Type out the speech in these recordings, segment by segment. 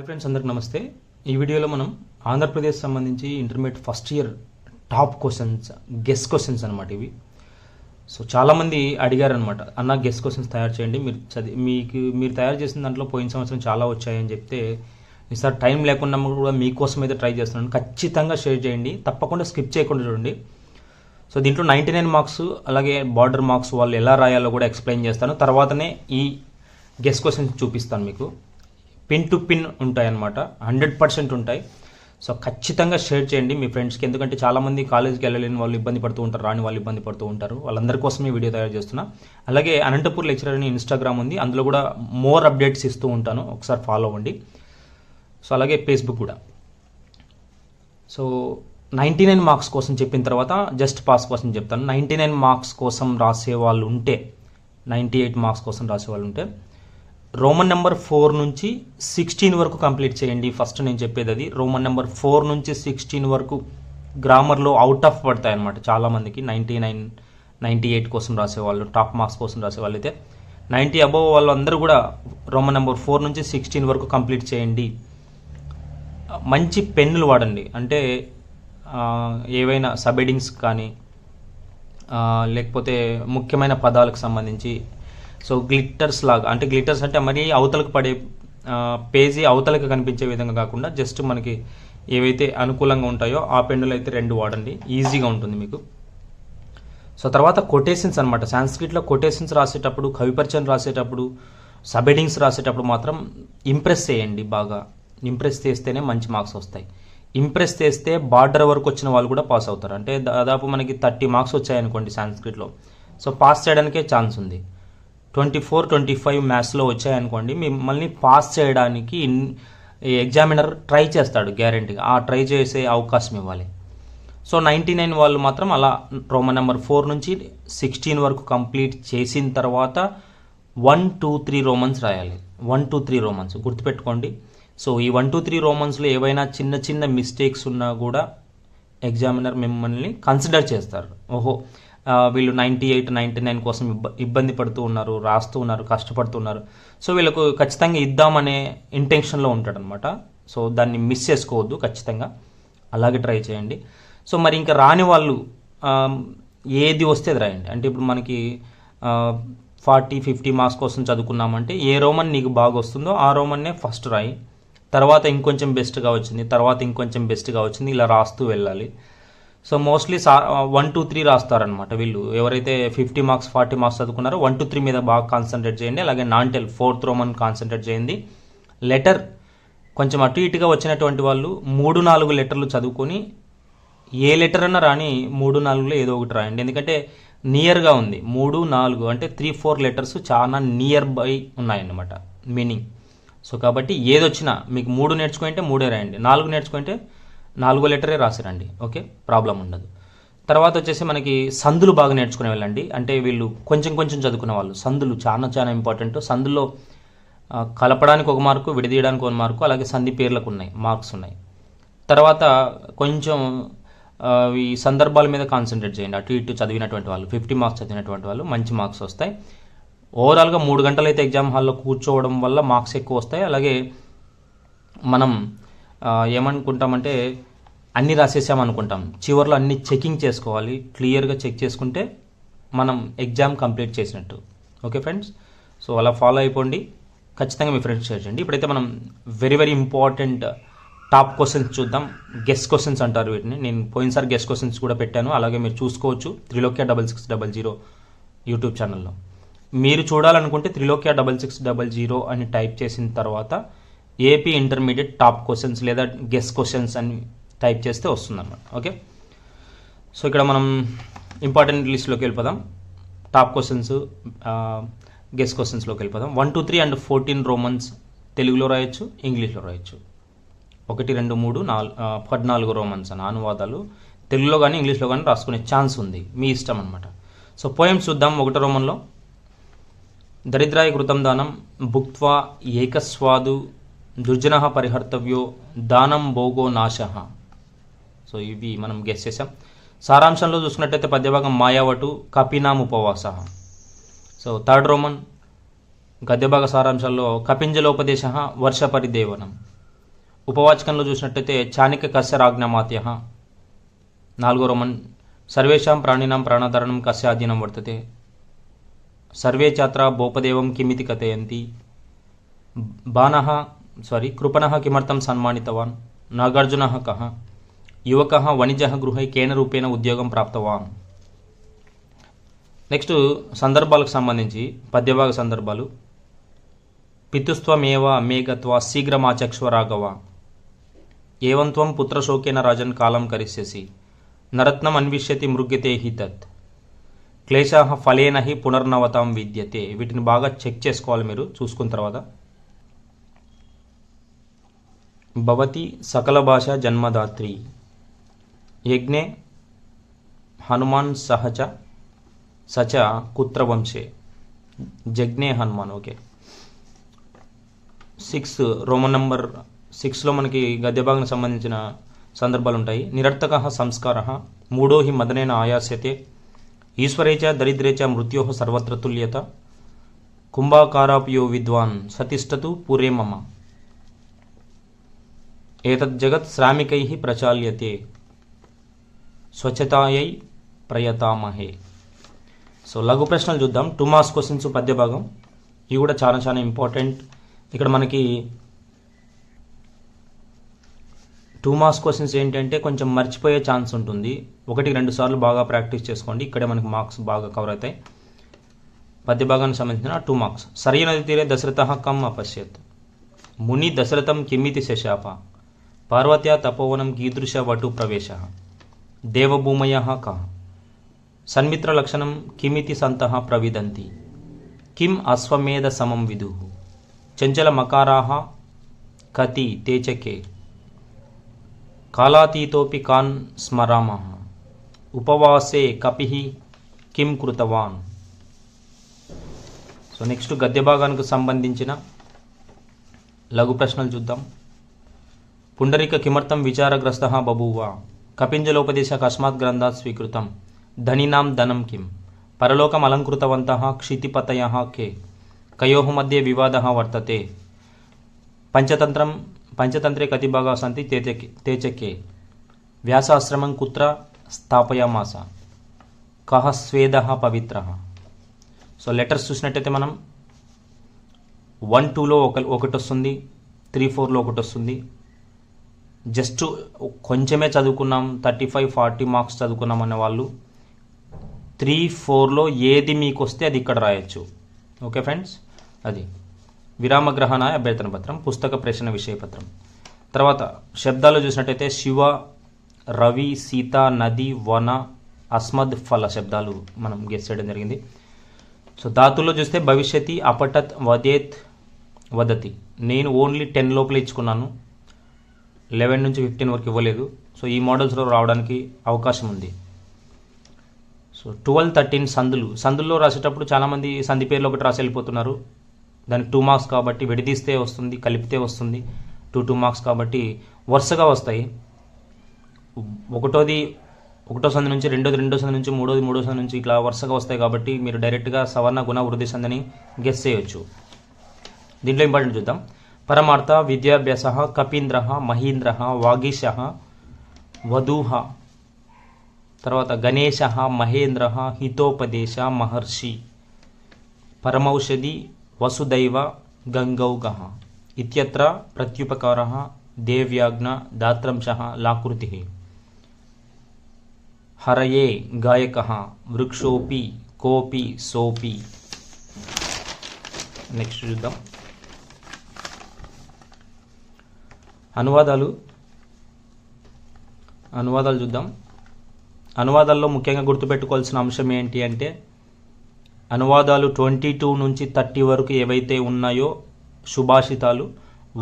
Hi friends, అందరికి నమస్తే. ఈ వీడియోలో మనం ఆంధ్రప్రదేశ్ సంబంధించి intermediate first year top questions, guess questions అనమాట ఇవి. సో చాలామంది అడిగారనమాట, అన్న గెస్ క్వశ్చన్స్ తయారు చేయండి, మీరు తయారు చేసిన దాంట్లో పోయిన సంవత్సరం చాలా వచ్చాయని చెప్తే, ఈసారి టైం లేకుండా కూడా మీకోసం అయితే ట్రై చేస్తున్నాను. ఖచ్చితంగా షేర్ చేయండి, తప్పకుండా స్కిప్ చేయకుండా చూడండి. సో దీంట్లో 99 మార్క్స్ అలాగే బార్డర్ మార్క్స్ వాళ్ళు ఎలా రాయాలో కూడా ఎక్స్ప్లెయిన్ చేస్తాను. తర్వాతనే ఈ గెస్ క్వశ్చన్స్ చూపిస్తాను మీకు. పిన్ టు పిన్ ఉంటాయన్నమాట, 100% ఉంటాయి. సో ఖచ్చితంగా షేర్ చేయండి మీ ఫ్రెండ్స్కి, ఎందుకంటే చాలామంది కాలేజ్కి వెళ్ళలేని వాళ్ళు ఇబ్బంది పడుతూ ఉంటారు, రాని వాళ్ళు ఇబ్బంది పడుతూ ఉంటారు. వాళ్ళందరి కోసం ఈ వీడియో తయారు చేస్తున్నా. అలాగే అనంతపూర్ లెక్చరర్ అని ఇన్స్టాగ్రామ్ ఉంది, అందులో కూడా మోర్ అప్డేట్స్ ఇస్తూ ఉంటాను, ఒకసారి ఫాలో అవ్వండి. సో అలాగే ఫేస్బుక్ కూడా. సో 99 మార్క్స్ కోసం చెప్పిన తర్వాత జస్ట్ పాస్ కోసం చెప్తాను. 99 మార్క్స్ కోసం రాసే వాళ్ళు ఉంటే, 98 మార్క్స్ కోసం రాసే వాళ్ళు ఉంటే రోమన్ నెంబర్ 4 నుంచి 16 వరకు కంప్లీట్ చేయండి. ఫస్ట్ నేను చెప్పేది అది. రోమన్ నెంబర్ 4 నుంచి 16 వరకు గ్రామర్లో అవుట్ ఆఫ్ పడతాయి అనమాట చాలామందికి. 99, 98 కోసం రాసేవాళ్ళు, టాప్ మార్క్స్ కోసం రాసేవాళ్ళు అయితే 90 అబోవ్ వాళ్ళు అందరూ కూడా రోమన్ నెంబర్ 4 నుంచి 16 వరకు కంప్లీట్ చేయండి. మంచి పెన్నులు వాడండి, అంటే ఏవైనా సబెడింగ్స్ కానీ లేకపోతే ముఖ్యమైన పదాలకు సంబంధించి. సో గ్లిట్టర్స్ లాగా, అంటే గ్లిట్టర్స్ అంటే మరీ అవతలకు పడే పేజీ అవతలకు కనిపించే విధంగా కాకుండా జస్ట్ మనకి ఏవైతే అనుకూలంగా ఉంటాయో ఆ పెన్నులు అయితే 2 వాడండి, ఈజీగా ఉంటుంది మీకు. సో తర్వాత కొటేషన్స్ అనమాట. సాంస్క్రిట్లో కొటేషన్స్ రాసేటప్పుడు, కవిపరిచయం రాసేటప్పుడు, సబెడింగ్స్ రాసేటప్పుడు మాత్రం ఇంప్రెస్ చేయండి బాగా. ఇంప్రెస్ చేస్తేనే మంచి మార్క్స్ వస్తాయి. ఇంప్రెస్ చేస్తే బార్డర్ వరకు వచ్చిన వాళ్ళు కూడా పాస్ అవుతారు. అంటే దాదాపు మనకి 30 మార్క్స్ వచ్చాయనుకోండి సాంస్క్రిట్లో, సో పాస్ చేయడానికే ఛాన్స్ ఉంది. 24, 25 మ్యాథ్స్లో వచ్చాయనుకోండి, మిమ్మల్ని పాస్ చేయడానికి ఎగ్జామినర్ ట్రై చేస్తాడు గ్యారంటీగా. ఆ ట్రై చేసే అవకాశం ఇవ్వాలి. సో 99 వాళ్ళు మాత్రం అలా రోమన్ నెంబర్ 4 నుంచి 16 వరకు కంప్లీట్ చేసిన తర్వాత 1, 2, 3 రోమన్స్ రాయాలి. 1, 2, 3 రోమన్స్ గుర్తుపెట్టుకోండి. సో ఈ 1, 2, 3 రోమన్స్లో ఏవైనా చిన్న చిన్న మిస్టేక్స్ ఉన్నా కూడా ఎగ్జామినర్ మిమ్మల్ని కన్సిడర్ చేస్తారు. ఓహో, వీళ్ళు 98, 99 కోసం ఇబ్బంది పడుతూ ఉన్నారు, రాస్తూ ఉన్నారు, కష్టపడుతున్నారు, సో వీళ్ళకు ఖచ్చితంగా ఇద్దామనే ఇంటెన్షన్లో ఉంటాడనమాట. సో దాన్ని మిస్ చేసుకోవద్దు, ఖచ్చితంగా అలాగే ట్రై చేయండి. సో మరి ఇంకా రాని వాళ్ళు ఏది వస్తే అది రాయండి. అంటే ఇప్పుడు మనకి 40, 50 మార్క్స్ కోసం చదువుకున్నామంటే ఏ రోమన్ నీకు బాగా వస్తుందో ఆ రోమన్నే ఫస్ట్ రాయి, తర్వాత ఇంకొంచెం బెస్ట్గా వచ్చింది, తర్వాత ఇంకొంచెం బెస్ట్గా వచ్చింది, ఇలా రాస్తూ వెళ్ళాలి. సో మోస్ట్లీ 1, 2, 3 రాస్తారనమాట వీళ్ళు. ఎవరైతే 50 మార్క్స్, 40 మార్క్స్ చదువుకున్నారో 1, 2, 3 మీద బాగా కాన్సన్ట్రేట్ చేయండి. అలాగే నాన్-టెల్ 4th రోమన్ కాన్సన్ట్రేట్ చేయండి. లెటర్ కొంచెం అటు ఇటుగా వచ్చినటువంటి వాళ్ళు 3, 4 లెటర్లు చదువుకొని, ఏ లెటర్ అన్నా రాని 3, 4లో ఏదో ఒకటి రాయండి. ఎందుకంటే నియర్గా ఉంది 3, 4 అంటే 3, 4 లెటర్స్ చాలా నియర్ బై ఉన్నాయన్నమాట మీనింగ్. సో కాబట్టి ఏదొచ్చినా మీకు 3 నేర్చుకుంటే 3 రాయండి, 4 నేర్చుకుంటే 4 లెటరే రాసిరండి, ఓకే, ప్రాబ్లం ఉండదు. తర్వాత వచ్చేసి మనకి సందులు బాగా నేర్చుకునే వెళ్ళండి. అంటే వీళ్ళు కొంచెం కొంచెం చదువుకునే వాళ్ళు, సందులు చాలా చాలా ఇంపార్టెంట్. సందుల్లో కలపడానికి 1 మార్కు, విడదీయడానికి 1 మార్కు, అలాగే సంధి పేర్లకు ఉన్నాయి మార్క్స్ ఉన్నాయి. తర్వాత కొంచెం ఈ సందర్భాల మీద కాన్సన్ట్రేట్ చేయండి. అటు ఇటు చదివినటువంటి వాళ్ళు, 50 మార్క్స్ చదివినటువంటి వాళ్ళు మంచి మార్క్స్ వస్తాయి. ఓవరాల్గా 3 గంటలు అయితే ఎగ్జామ్ హాల్లో కూర్చోవడం వల్ల మార్క్స్ ఎక్కువ వస్తాయి. అలాగే మనం ఏమనుకుంటామంటే అన్నీ రాసేసామనుకుంటాం, చివరిలో అన్ని చెకింగ్ చేసుకోవాలి. క్లియర్గా చెక్ చేసుకుంటే మనం ఎగ్జామ్ కంప్లీట్ చేసినట్టు. ఓకే ఫ్రెండ్స్, సో అలా ఫాలో అయిపోండి. ఖచ్చితంగా మీ ఫ్రెండ్స్ షేర్ చేయండి. ఇప్పుడైతే మనం very very important top questions చూద్దాం. గెస్ క్వశ్చన్స్ అంటారు వీటిని. నేను పోయినసారి గెస్ క్వశ్చన్స్ కూడా పెట్టాను, అలాగే మీరు చూసుకోవచ్చు త్రిలోక్య 6600 యూట్యూబ్ ఛానల్లో. మీరు చూడాలనుకుంటే త్రిలోక్య 6600 అని టైప్ చేసిన తర్వాత ఏపీ ఇంటర్మీడియట్ టాప్ క్వశ్చన్స్ లేదా గెస్ క్వశ్చన్స్ అని టైప్ చేస్తే వస్తుందన్నమాట. ఓకే, సో ఇక్కడ మనం ఇంపార్టెంట్ లిస్ట్లోకి వెళ్ళిపోదాం. టాప్ క్వశ్చన్స్, గెస్ క్వశ్చన్స్లోకి వెళ్ళిపోదాం. 1, 2, 3 అండ్ 14 రోమన్స్ తెలుగులో రాయొచ్చు, ఇంగ్లీష్లో రాయొచ్చు. 1, 2, 3, 14 రోమన్స్ అని అనువాదాలు తెలుగులో కానీ ఇంగ్లీష్లో కానీ రాసుకునే ఛాన్స్ ఉంది, మీ ఇష్టం అనమాట. సో పోయమ్స్ చూద్దాం. 1 రోమన్లో దరిద్రాయ కృతం దానం భుక్త్వా ఏకస్వాదు దుర్జన పరిహర్తవ్యో దానం భోగో నాశ. సో ఇవి మనం గెస్ చేసాం. సారాంశంలో చూసుకున్నట్టయితే పద్యభాగం మాయావటు కపినాం ఉపవాస. సో 3rd రోమన్ గద్యభాగ సారాంశాల్లో కపింజలోపదేశ వర్ష పరిదేవనం. ఉపవాచకంలో చూసినట్టయితే చాణిక్య కస్య రాజ్ఞామాత్యః. 4వ రోమన్ సర్వేషాం ప్రాణినాం ప్రాణాధారణం కస్య అధీనం వర్తతే. సర్వే ఛాత్రా భోపదేవం కిమితి కథయంతి. కృపణः కిమర్థం సన్మానితవాన్. నాగార్జునः కః. యువకः వణిజः గృహే కేన రూపేణ ఉద్యోగం ప్రాప్తవాన్. నెక్స్ట్ సందర్భాలకు సంబంధించి పద్యభాగ సందర్భాలు. పితుస్త్వమేవ మే గత్వా శీఘ్రమాచక్ష్వ రాఘవ. ఏవం త్వం పుత్రశోకేన రాజన్ కాలం కరిష్యసి. నరత్నం అన్విష్యతి మృగ్యతే హి తత్. క్లేశాః ఫలేన హి పునర్నవతాం విద్యతే. వీటిని బాగా చెక్ చేసుకోవాలి మీరు చూసుకున్న తర్వాత. భవతి సకల భాష జన్మదాత్రి. యజ్ఞే హనుమాన్ సహచ సచ కుత్ర వంశే. జజ్ఞే హనుమాన్. ఓకే. 6 రోమన్ నంబర్ 6లో మనకి గద్యభాగానికి సంబంధించిన సందర్భాలు ఉంటాయి. నిరర్థకః సంస్కారః. మూఢో హి మదనేన ఆయాస్యతే. ఈశ్వరే చ దరిద్రే చ మృత్యోః సర్వత్ర తుల్యత. కుంభాకారాప్యో విద్వాన్ సతిష్టతు పురే మమ. ఏతజ్జగత్ శ్రామికైః ప్రచాల్యతే. స్వచ్ఛతాయై ప్రయతామహే. సో లఘు ప్రశ్నలు చూద్దాం. 2 మార్క్స్ క్వశ్చన్స్ పద్య భాగం. ఇవి కూడా చాలా చాలా ఇంపార్టెంట్. ఇక్కడ మనకి 2 మార్క్స్ క్వశ్చన్స్ ఏంటంటే కొంచెం మర్చిపోయే ఛాన్స్ ఉంటుంది. 1-2 సార్లు బాగా ప్రాక్టీస్ చేసుకోండి. ఇక్కడే మనకి మార్క్స్ బాగా కవర్ అవుతాయి. పద్య భాగానికి సంబంధించిన 2 మార్క్స్. సరయూ నదీ తీరే దశరథః కం అపశ్యత్. ముని దశరథం కిమితి శశాప. పార్వత్యా తపోవనం కీదృశ వటు ప్రవేశః. దేవభూమయః కః. సన్మిత్ర లక్షణం కిమితి సంతః ప్రవిదంతి. కిం అశ్వమేధ సమం విదుః. చంచల మకారాః కతి తేచకే. కాలాతీతోపి కాన్ స్మరామః. ఉపవాసే కపిః కిం కృతవాన్. సో నెక్స్ట్ గద్య భాగానికి సంబంధించిన లఘు ప్రశ్నలు చూద్దాం. పుండరీక కిమర్థం విచారగ్రస్తః బభూవ. కపింజలోపదేశ కస్మాత్ గ్రంథాత్ స్వీకృతం. ధనినాం ధనం కిం. పరలోకం అలంకృతవంతః క్షితిపతయః కే. కయోః మధ్యే వివాదः వర్తతే. పంచతంత్రే కతి భాగాः సంతి తేచకే. వ్యాసాశ్రమం కుత్ర స్థాపయామాస. కః స్వేదః పవిత్రః. సో లెటర్స్ చూసినట్టయితే మనం 1-2లో ఒకటి వస్తుంది, 3-4లో ఒకటి వస్తుంది. జస్ట్ కొంచెమే చదువుకున్నాం, 35-40 మార్క్స్ చదువుకున్నాం అనే వాళ్ళు 3-4లో ఏది మీకు వస్తే అది ఇక్కడ రాయొచ్చు. ఓకే ఫ్రెండ్స్, అది విరామగ్రహణ అభ్యర్థన పత్రం, పుస్తక ప్రేషణ విషయపత్రం. తర్వాత శబ్దాలు చూసినట్టయితే శివ, రవి, సీత, నది, వన, అస్మద్, ఫల శబ్దాలు మనం గెస్ చేయడం జరిగింది. సో ధాతుల్లో చూస్తే భవిష్యతి, అపటత్, వదేత్, వదతి. నేను ఓన్లీ 10 లోపల ఇచ్చుకున్నాను, 11 నుంచి 15 వరకు ఇవ్వలేదు. సో ఈ మోడల్స్లో రావడానికి అవకాశం ఉంది. సో 12-13 సందుల్లో రాసేటప్పుడు చాలామంది సంధి పేర్లు ఒకటి రాసి వెళ్ళిపోతున్నారు. దానికి 2 మార్క్స్ కాబట్టి విడదీస్తే వస్తుంది, కలిపితే వస్తుంది. 2 మార్క్స్ కాబట్టి వరుసగా వస్తాయి. ఒకటో సంధి నుంచి రెండో సంధి నుంచి మూడో సంధి నుంచి ఇట్లా వరుసగా వస్తాయి. కాబట్టి మీరు డైరెక్ట్గా సవర్ణ గుణ వృద్ధి సంధిని గెస్ చేయొచ్చు. దీంట్లో ఇంపార్టెంట్ చూద్దాం. పరమార్థ, విద్యాభ్యాస, కపీంద్ర, మహీంద్ర, వాగీశ, వధూహ. తర్వాత గణేశ, మహేంద్ర, హితోపదేశ, మహర్షి. పరమౌషధి, వసుదైవ, గంగౌగ. ఇత్యత్ర ప్రత్యుపకార, దేవ్యాజ్ఞ, దాత్రంశ, లాకృతి. హరయే గాయక, వృక్షోపి, కోపి, సోపి. నెక్స్ట్ చూద్దాం. అనువాదాలు చూద్దాం. అనువాదాల్లో ముఖ్యంగా గుర్తుపెట్టుకోవాల్సిన అంశం ఏంటి అంటే, అనువాదాలు 22 నుంచి 30 వరకు ఏవైతే ఉన్నాయో సుభాషితాలు,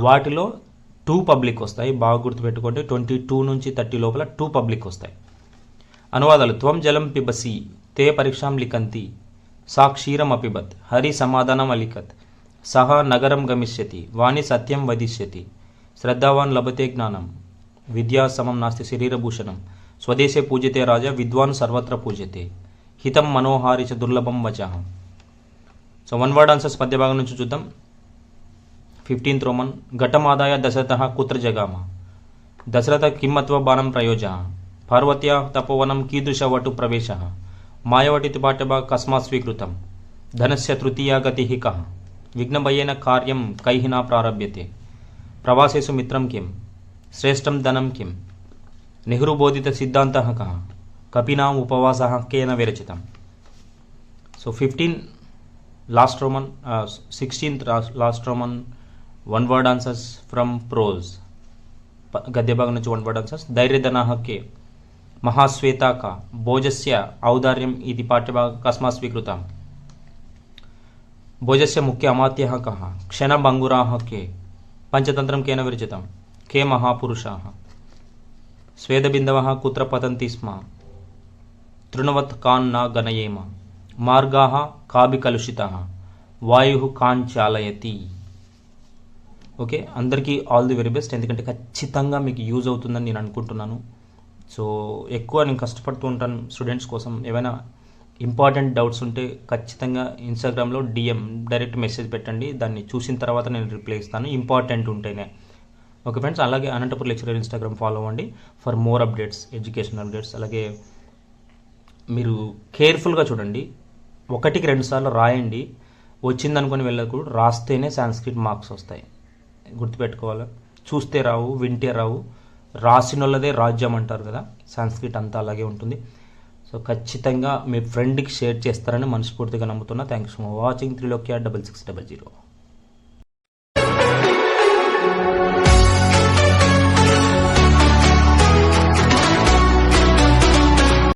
వాటిలో 2 పబ్లిక్ వస్తాయి. బాగా గుర్తుపెట్టుకోండి, 22 నుంచి 30 లోపల 2 పబ్లిక్ వస్తాయి. అనువాదాలు: త్వం జలం పిబసి, తే పరీక్షాం లిఖంతి, సా క్షీరం అపిబత్, హరి సమాధానం అలిఖత్, సహ నగరం గమిష్యతి, వాణి సత్యం వదిష్యతి, శ్రద్ధావాన్ లభతే జ్ఞానం, విద్యా సమం నాస్తి శరీరభూషణం, స్వదేశే పూజితే రాజా, విద్వాన్ సర్వత్ర పూజితే, హితం మనోహారి చ దుర్లభం వచః. సో 1 వర్డ్ ఆన్సర్స్ పద్య భాగం నుంచి చూద్దాం. 15th రోమన్ ఘటమాదాయ దశరథः కుత్ర జగామ దశరథ కిమ్మత్వ బాణం ప్రయోజ పార్వత్యా తపోవనం కీదృశవటు ప్రవేశ మాయవటితి పాఠ్యభా కస్మాత్ స్వీకృతం ధనస్య తృతీయా గతి కః విఘ్నభయేన కార్యం కైః న ప్రారభ్యతే ప్రవాసేషు మిత్రం కిం శ్రేష్టం ధనం కిం నెహ్రూబోధిత సిద్ధాంతః కః కపినాం ఉపవాసः కేన విరచితం. So 15 last Roman 16th last Roman one word answers from prose గద్య భాగం నుంచి వన్ వర్డ్ ఆన్సర్స్. ధైర్యధనః కే మహాశ్వేతా కా భోజస్య ఔదార్యం ఇది పాఠ్యభాగ కస్మాత్ స్వీకృతం భోజస్య ముఖ్య అమాత్యః కః క్షణభంగురాः కే పంచతంత్రం కేన విరచితం కే మహాపురుషాः స్వేదబిందవः కుత్ర పతంతి స్మ తృణవత్ కాన్ న గణయేమ మార్గాः కాభి కలుషితాः వాయుః కాన్ చాలయతి. ఓకే, అందరికీ ఆల్ ది వెరీ బెస్ట్. ఎందుకంటే ఖచ్చితంగా మీకు యూజ్ అవుతుందని నేను అనుకుంటున్నాను. సో ఎక్కువ నేను కష్టపడుతూ ఉంటాను స్టూడెంట్స్ కోసం. ఏమైనా ఇంపార్టెంట్ డౌట్స్ ఉంటే ఖచ్చితంగా ఇన్స్టాగ్రామ్లో డిఎం డైరెక్ట్ మెసేజ్ పెట్టండి. దాన్ని చూసిన తర్వాత నేను రిప్లై ఇస్తాను ఇంపార్టెంట్ ఉంటేనే. ఓకే ఫ్రెండ్స్, అలాగే అనంతపూర్ లెక్చరర్ ఇన్స్టాగ్రామ్ ఫాలో అవ్వండి for more updates, educational updates. అలాగే మీరు కేర్ఫుల్గా చూడండి, 1కి 2 సార్లు రాయండి. వచ్చిందనుకొని వెళ్ళకూడదు, రాస్తేనే సాంస్క్రిట్ మార్క్స్ వస్తాయి. గుర్తుపెట్టుకోవాలి. చూస్తే రావు, వింటే రావు. రాసిన వాళ్ళదే రాజ్యం అంటారు కదా, సాంస్క్రిట్ అంతా అలాగే ఉంటుంది. సో ఖచ్చితంగా మీ ఫ్రెండ్కి షేర్ చేస్తారని మనస్ఫూర్తిగా నమ్ముతున్నా. Thanks for watching. 3 6600.